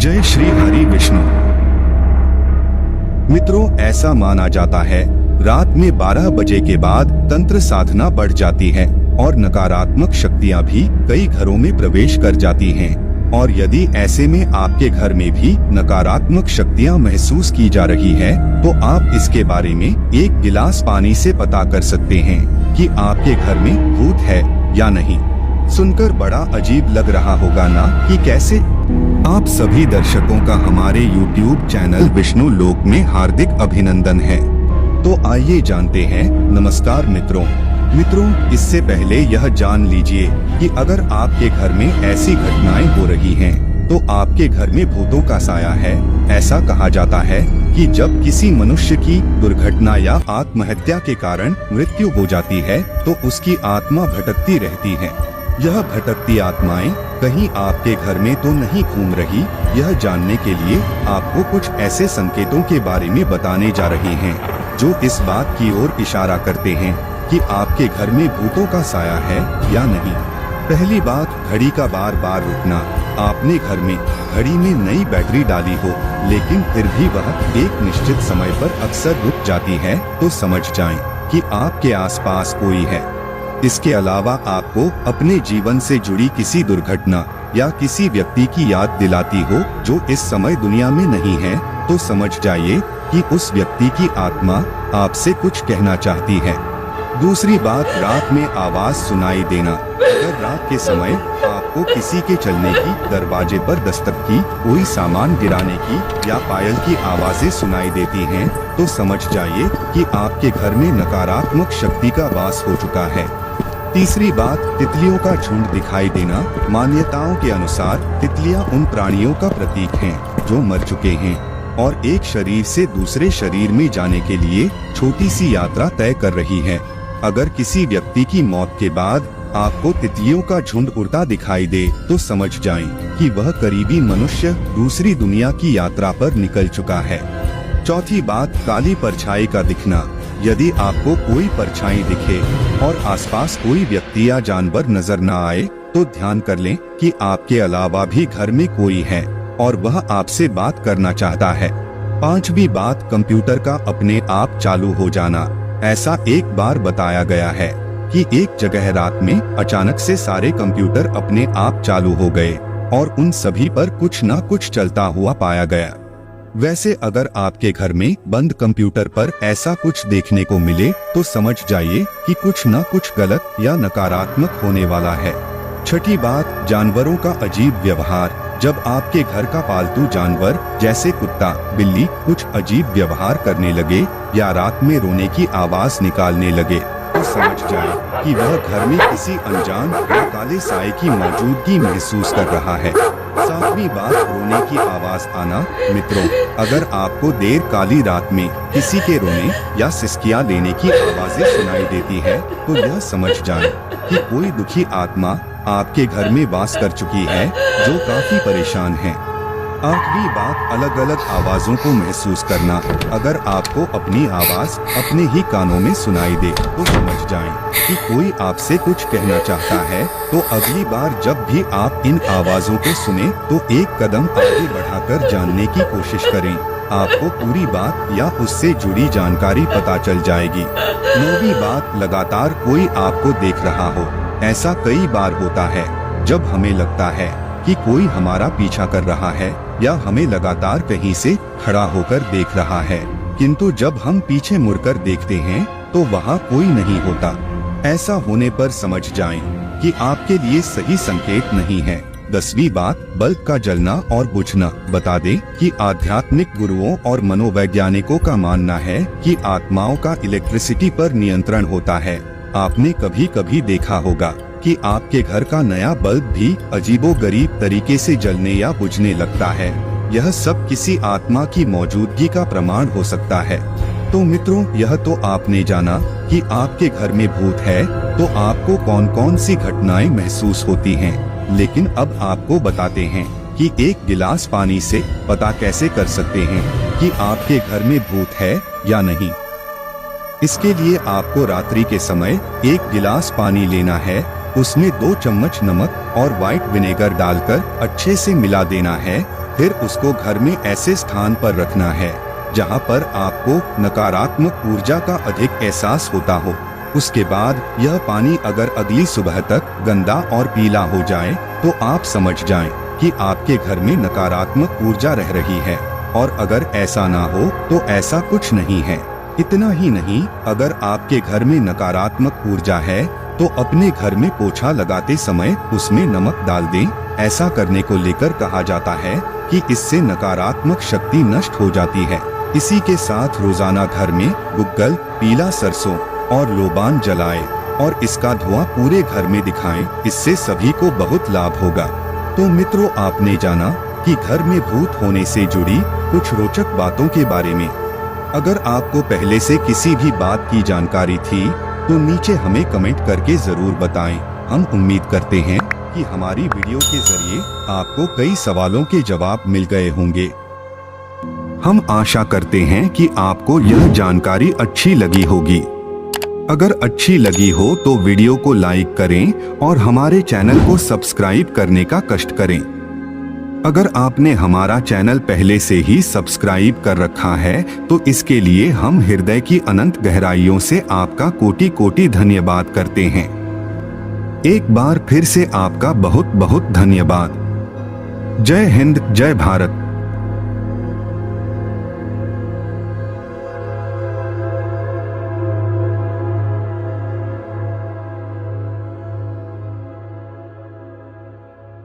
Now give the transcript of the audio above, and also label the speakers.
Speaker 1: जय श्री हरि विष्णु। मित्रों, ऐसा माना जाता है रात में 12 बजे के बाद तंत्र साधना बढ़ जाती है और नकारात्मक शक्तियां भी कई घरों में प्रवेश कर जाती हैं। और यदि ऐसे में आपके घर में भी नकारात्मक शक्तियां महसूस की जा रही है तो आप इसके बारे में एक गिलास पानी से पता कर सकते हैं कि आपके घर में भूत है या नहीं। सुनकर बड़ा अजीब लग रहा होगा ना कि कैसे। आप सभी दर्शकों का हमारे YouTube चैनल विष्णु लोक में हार्दिक अभिनंदन है। तो आइए जानते हैं। नमस्कार मित्रों, इससे पहले यह जान लीजिए कि अगर आपके घर में ऐसी घटनाएं हो रही हैं, तो आपके घर में भूतों का साया है। ऐसा कहा जाता है कि जब किसी मनुष्य की दुर्घटना या आत्महत्या के कारण मृत्यु हो जाती है तो उसकी आत्मा भटकती रहती है। यह भटकती आत्माएं कहीं आपके घर में तो नहीं घूम रही। यह जानने के लिए आपको कुछ ऐसे संकेतों के बारे में बताने जा रहे हैं जो इस बात की ओर इशारा करते हैं कि आपके घर में भूतों का साया है या नहीं। पहली बात, घड़ी का बार बार रुकना। आपने घर में घड़ी में नई बैटरी डाली हो लेकिन फिर भी वह एक निश्चित समय पर अक्सर रुक जाती है, तो समझ जाएं कि आपके आसपास कोई है। इसके अलावा आपको अपने जीवन से जुड़ी किसी दुर्घटना या किसी व्यक्ति की याद दिलाती हो जो इस समय दुनिया में नहीं है, तो समझ जाइए कि उस व्यक्ति की आत्मा आपसे कुछ कहना चाहती है। दूसरी बात, रात में आवाज सुनाई देना। अगर रात के समय आपको किसी के चलने की, दरवाजे पर दस्तक की, कोई सामान गिराने की या पायल की आवाजें सुनाई देती हैं, तो समझ जाइए कि आपके घर में नकारात्मक शक्ति का वास हो चुका है। तीसरी बात, तितलियों का झुंड दिखाई देना। मान्यताओं के अनुसार तितलियां उन प्राणियों का प्रतीक हैं जो मर चुके हैं और एक शरीर से दूसरे शरीर में जाने के लिए छोटी सी यात्रा तय कर रही है। अगर किसी व्यक्ति की मौत के बाद आपको तितलियों का झुंड उड़ता दिखाई दे तो समझ जाएं कि वह करीबी मनुष्य दूसरी दुनिया की यात्रा पर निकल चुका है। चौथी बात, काली परछाई का दिखना। यदि आपको कोई परछाई दिखे और आसपास कोई व्यक्ति या जानवर नजर न आए तो ध्यान कर लें कि आपके अलावा भी घर में कोई है और वह आपसे बात करना चाहता है। पांचवी बात, कंप्यूटर का अपने आप चालू हो जाना। ऐसा एक बार बताया गया है कि एक जगह रात में अचानक से सारे कंप्यूटर अपने आप चालू हो गए और उन सभी पर कुछ न कुछ चलता हुआ पाया गया। वैसे अगर आपके घर में बंद कंप्यूटर पर ऐसा कुछ देखने को मिले तो समझ जाइए कि कुछ न कुछ गलत या नकारात्मक होने वाला है। छठी बात, जानवरों का अजीब व्यवहार। जब आपके घर का पालतू जानवर जैसे कुत्ता, बिल्ली कुछ अजीब व्यवहार करने लगे या रात में रोने की आवाज निकालने लगे तो समझ जाए कि वह घर में किसी अनजान या काले साए की मौजूदगी महसूस कर रहा है। सातवीं बात, रोने की आवाज आना। मित्रों, अगर आपको देर काली रात में किसी के रोने या सिसकियां लेने की आवाजें सुनाई देती है तो यह समझ जाएं कि कोई दुखी आत्मा आपके घर में वास कर चुकी है जो काफी परेशान है। आठवीं बात, अलग अलग आवाजों को महसूस करना। अगर आपको अपनी आवाज अपने ही कानों में सुनाई दे तो समझ जाएं कि कोई आपसे कुछ कहना चाहता है। तो अगली बार जब भी आप इन आवाजों को सुने तो एक कदम आगे बढ़ाकर जानने की कोशिश करें। आपको पूरी बात या उससे जुड़ी जानकारी पता चल जाएगी। नौवीं बात, लगातार कोई आपको देख रहा हो। ऐसा कई बार होता है जब हमें लगता है कि कोई हमारा पीछा कर रहा है या हमें लगातार कहीं से खड़ा होकर देख रहा है, किंतु जब हम पीछे मुड़कर देखते हैं तो वहाँ कोई नहीं होता। ऐसा होने पर समझ जाएं कि आपके लिए सही संकेत नहीं है। 10वीं बात, बल्ब का जलना और बुझना। बता दें कि आध्यात्मिक गुरुओं और मनोवैज्ञानिकों का मानना है कि आत्माओं का इलेक्ट्रिसिटी पर नियंत्रण होता है। आपने कभी कभी देखा होगा कि आपके घर का नया बल्ब भी अजीबोगरीब तरीके से जलने या बुझने लगता है। यह सब किसी आत्मा की मौजूदगी का प्रमाण हो सकता है। तो मित्रों, यह तो आपने जाना कि आपके घर में भूत है, तो आपको कौन कौन सी घटनाएं महसूस होती हैं। लेकिन अब आपको बताते हैं कि एक गिलास पानी से पता कैसे कर सकते हैं कि आपके घर में भूत है या नहीं। इसके लिए आपको रात्रि के समय एक गिलास पानी लेना है उसमें 2 चम्मच नमक और व्हाइट विनेगर डालकर अच्छे से मिला देना है। फिर उसको घर में ऐसे स्थान पर रखना है जहां पर आपको नकारात्मक ऊर्जा का अधिक एहसास होता हो। उसके बाद यह पानी अगर अगली सुबह तक गंदा और पीला हो जाए तो आप समझ जाएं कि आपके घर में नकारात्मक ऊर्जा रह रही है, और अगर ऐसा ना हो तो ऐसा कुछ नहीं है। इतना ही नहीं, अगर आपके घर में नकारात्मक ऊर्जा है तो अपने घर में पोछा लगाते समय उसमें नमक डाल दें। ऐसा करने को लेकर कहा जाता है कि इससे नकारात्मक शक्ति नष्ट हो जाती है। इसी के साथ रोजाना घर में गुग्गल, पीला सरसों और लोबान जलाएं और इसका धुआं पूरे घर में दिखाएं। इससे सभी को बहुत लाभ होगा। तो मित्रों, आपने जाना कि घर में भूत होने से जुड़ी कुछ रोचक बातों के बारे में। अगर आपको पहले से किसी भी बात की जानकारी थी तो नीचे हमें कमेंट करके जरूर बताएं। हम उम्मीद करते हैं कि हमारी वीडियो के जरिए आपको कई सवालों के जवाब मिल गए होंगे। हम आशा करते हैं कि आपको यह जानकारी अच्छी लगी होगी। अगर अच्छी लगी हो तो वीडियो को लाइक करें और हमारे चैनल को सब्सक्राइब करने का कष्ट करें। अगर आपने हमारा चैनल पहले से ही सब्सक्राइब कर रखा है तो इसके लिए हम हृदय की अनंत गहराइयों से आपका कोटि कोटि धन्यवाद करते हैं। एक बार फिर से आपका बहुत बहुत धन्यवाद। जय हिंद, जय भारत।